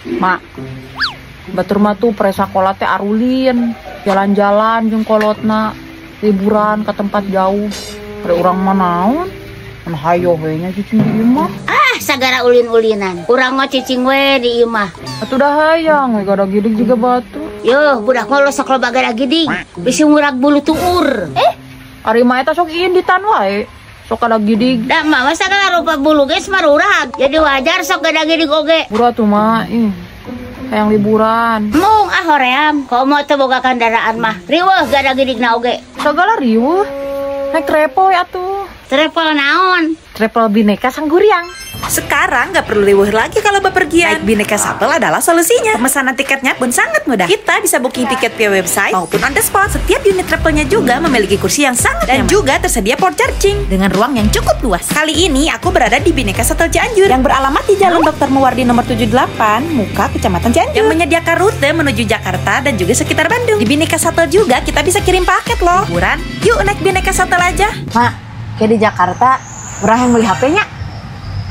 Mak, batur mah tuh presakola teh arulin, jalan-jalan jeung kolotna, liburan ke tempat jauh. Ada orang manaon? An hayo we nya cicing di imah. Ah, sagara ulin-ulinan. Urang mah cicing we di imah. Atuh dah hayang, we gada gidig juga batu. Yo, budak mah lo sok loba gara gidig. Bisi ngurak bulu tuur. Ari mah eta sok inditan wae. Sok ada gidig. Da mah masa kana rupa bulu geus marurag. Jadi wajar sok gada gidig oge. Pura tuh mah, hayang liburan. Mung hoream, kau mau teu boga kendaraan mah. Riweuh gada gidigna oge. Sagala riweuh. Naik travel ya tuh. Travel naon? Travel Bineka Sangguriang. Sekarang nggak perlu riweuh lagi kalau bepergian. Naik Bineka Shuttle adalah solusinya. Pemesanan tiketnya pun sangat mudah. Kita bisa booking tiket via website maupun on the spot. Setiap unit travelnya juga memiliki kursi yang sangat nyaman. Dan juga tersedia port charging dengan ruang yang cukup luas. Kali ini aku berada di Bineka Shuttle Cianjur yang beralamat di Jalan Dr. Muwardi nomor 78, Muka, Kecamatan Cianjur, yang menyediakan rute menuju Jakarta dan juga sekitar Bandung. Di Bineka Shuttle juga kita bisa kirim paket loh. Liburan, yuk naik Bineka Shuttle aja. Mak, kayak di Jakarta, orang yang beli HP-nya.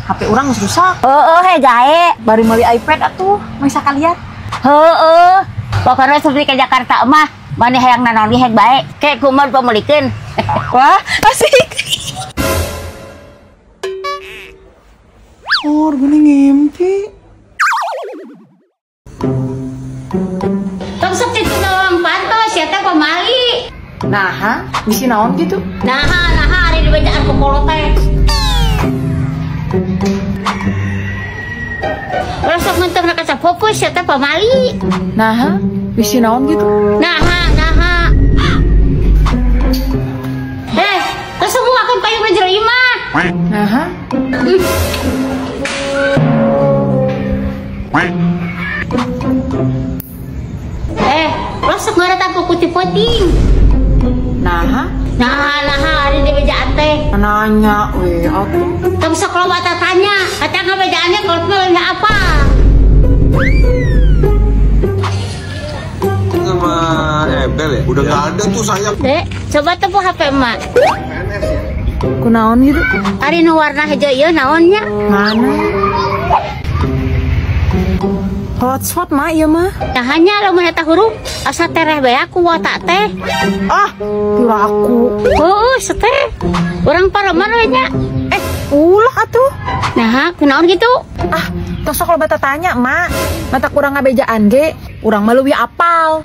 HP orang geus rusak. He gae. Bari meuli iPad atuh, masa kalian. Pokoknya sebeli ke Jakarta mah mana hayang nanon ge hek bae. Kayak kumaha pamulikeun. Wah, asik. Gini ngimpi. Tong sok itu doang pantos ya teh pamali. Nah, bisi naon gitu? Nah hari dibacaan ku polo teh. Ulah sok mentok na kaca fokus ya teh pamali. Nah, bisi naon gitu? Nah. Terus semua akan payu menjero imah. Nah. Ulah sok ngaret aku putih-puting. Nah, hari di bejaan teh. nanya we atuh. Tong sok loba tanya, kata ngabejaannya kalau pilihnya apa? Sama Ebel ya? Udah nggak ada tuh sayap. Dek, coba tepu HP emak. Kunaon gitu? Ari nu warna hijau ieu naonnya? Mana? Hotspot mah ieu mah. Nah hanya lamun eta huruf asa tereh bae aku watak teh. Kira aku. Seteh. Urang pareman we nya. Ulah atuh. Nah, kunaon gitu? Tosok lo bata tanya, Mak. Mata kurang ngabejaan ge, urang mah leuwih apal.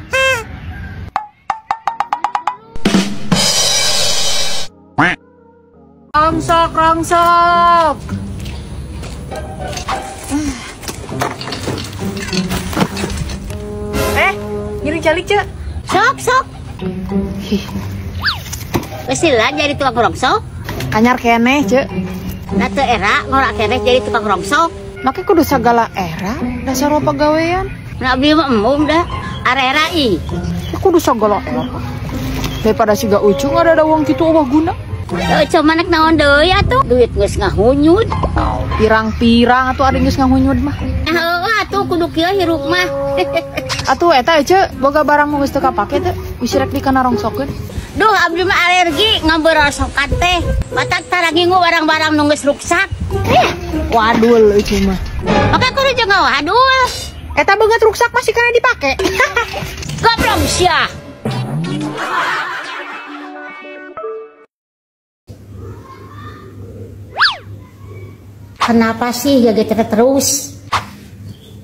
Rongsok. Ngiring calik, Cek. Sok. Wesilah jadi tukang rongsok. Anyar keneh, Cek. Nah teu era ngorak keneh jadi tukang rongsok. Make kudu sagala era, dasar lo pagawean. Nah abdi mah embung dah. Era i. Kudu sagala era. Daripada siga ucung ada wong kitu eueuh guna. Cuma nek naon deui atuh? Duit geus ngahunyud. Pirang-pirang atuh ari geus ngahunyud mah. Atuh kudu kieu hirup mah. Atuh eta Cek, boga barang geus teu kapake teh, wis rek dikana rongsokeun. Duh, abdi mah alergi ngaberosokan teh. Batak tarangingu barang-barang nu geus ruksak. Wadul itu mah. Oke kudu jeung wadul. Eta beungeut ruksak masih kana dipake. Goblok sia. Kenapa sih gaget terus?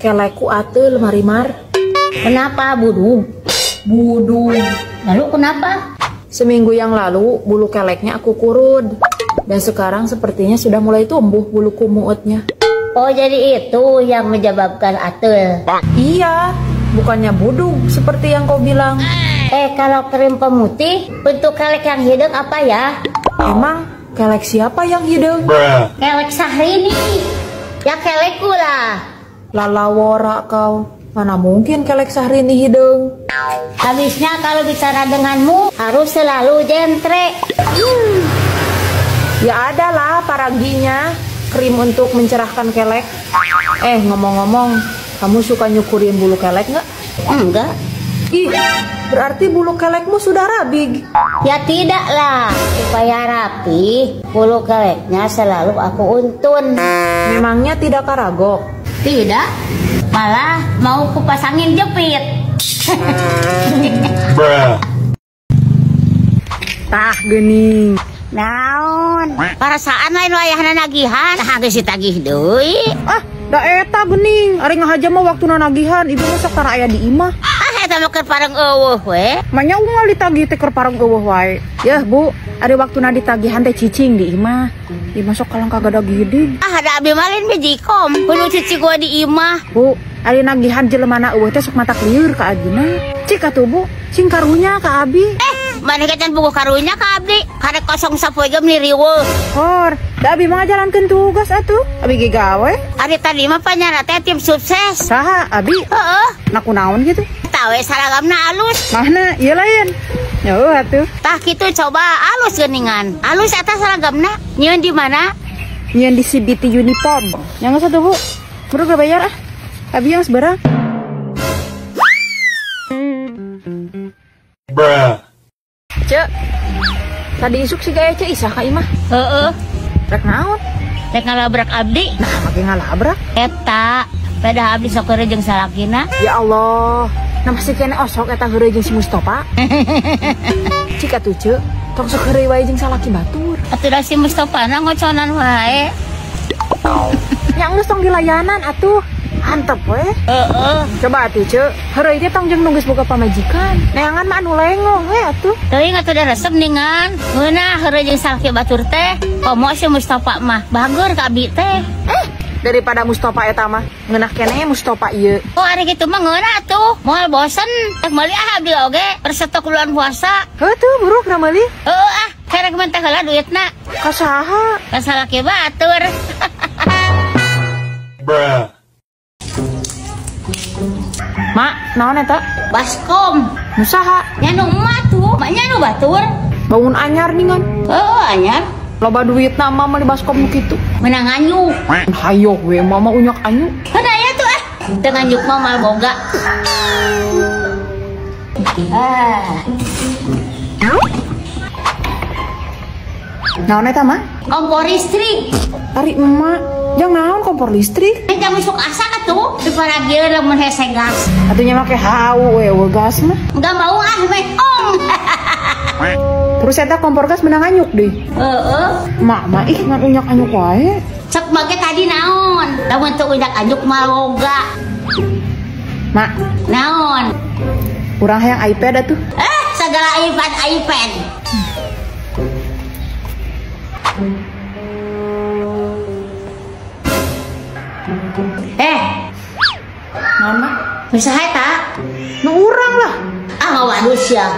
Keleku atuh lemari mar. Kenapa budung? Lalu kenapa? Seminggu yang lalu bulu keleknya aku kurud. Dan sekarang sepertinya sudah mulai tumbuh bulu kumuutnya. Oh jadi itu yang menyebabkan atul. Iya, bukannya budung seperti yang kau bilang. Kalau krim pemutih bentuk kelek yang hidung apa ya? Emang kelek siapa yang hidung? Kelek Syahrini. Ya kelekku lah. Lalawora kau. Mana mungkin kelek Syahrini hidung? Habisnya kalau bicara denganmu harus selalu jentre. Ya adalah paraginya, krim untuk mencerahkan kelek. Ngomong-ngomong, kamu suka nyukurin bulu kelek nggak? Enggak. Ih, berarti bulu kelekmu sudah rabig. Ya tidak lah, supaya rapi bulu keleknya selalu aku untun. Memangnya tidak karagok? Tidak. Malah mau kupasangin jepit. Tah geuning. Naon? Perasaan lain wayahna nagihan. Nah, geus ditagih deui. Ah, da eta geuning. Ari ngahaja mah waktuna nagihan, ibu mah sok tara aya di imah. Ah, eta mah keur pareng eueuh we. Manya unggal ditagih teh keur pareng eueuh wae. Yeuh, Bu, ari waktuna ditagihan teh cicing di imah. Imah sok kalang kagada giding. Ah, ada abi malin bejikom. Kudu cici gua di imah. Bu, ari nagihan jelemana eueuh teh sok mata lieur ka agina. Cik atuh Bu, sing karunya ka abi. Maneh kecan buku karunya ka abdi. Karek kosong sapoe ge meuli riweuh. Hor, da abi mah ngajalankeun tugas atuh. Abi ge gawe. Ari tadi mah panyana teh tim sukses. Saha abi? Heeh. Nakunaon gitu? Tawe saragamna alus. Mahna ieu lain. Yo atuh. Tah kitu coba alus geuningan. Alus eta saragamna. Nyieun di mana? Nyeun di CBT uniform. Yang satu Bu. Baru gak bayar ah. Abi yang seberang. Cek, tadi isuk si gaya cek Isa ka imah. Heeh. Rek naon? Rek ngalabrak abdi. Nah, makin ngalabrak. Eta pada abdi sok heureuh jeung salakina. Ya Allah, nah masih kene osok eta heureuh jeung si Mustofa. Cik atuh cek, tong sok heureuh wae jeung salaki batur. Atuh da si Mustofa na ngoconan wae. Nya geus tong dilayanan atuh. Antep we. Heeh. Coba atuh cek, heureuh teh tong jeung nunggus boga pamajikan. Neangan mah anu lengong we atuh. Teuing atuh da resep ningan. Heuna heureuh jeung salaki batur teh. Komo si Mustofa mah bagur ka abdi teh. Daripada Mustofa eta mah ngeunah keneh Mustofa ieu. Oh, ari kitu mah ngeunah atuh. Moal bosen. Teh meuli ah abdi oge persetok bulan puasa. Heuh tuh buruk na meuli. Heeh ah, karek menteh heula duitna. Ka saha? Ka salaki batur. Mak, naon eta? Baskom. Nu saha? Nya nu emak tuh, maknya nu batur. Bangun anyar ningan. Heeh, anyar. Loba duit nama mah di baskom nu kitu. Menang anyuk. Hayo we mama unyak anyu. Kada aya tuh ah. Teu nganyuk mah mal boga. Naon eta mah? Kompor listrik. Ari emak, jang naon kompor listrik? Jam masuk asa atuh, di paragieun lamun hese gas. Atunya make hau we gas mah. Enggak mau ah meh ong. Terus eta kompor gas menang anyuk deh. Heeh. Mak mah ih ngan unyak anyuk wae. Cek bage tadi naon? Lamun teu unyak anyuk mal boga. Mak, Naon? urang hayang iPad atuh. Segala iPad. Naon mah? Bisa eta? Nu urang lah. Ah ngawadus ya.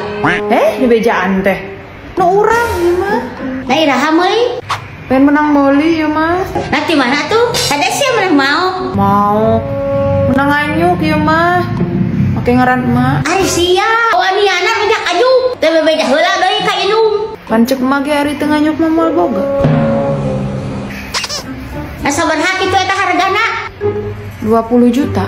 Di bejaan teh. Nu urang ieu mah. Nah iraha meuli. Pengen menang meuli ieu mah. Nanti mana tuh? Ada sih yang mau. Mau menang anyuk ieu mah. Make ngaran emak. Ari sia. Waniana minyak anyuk. Teu bebeja heula deui ka indung. Pancek emak ge ari teu nganyuk mah moal boga. Nah sabar hak itu eta hargana. 20 juta.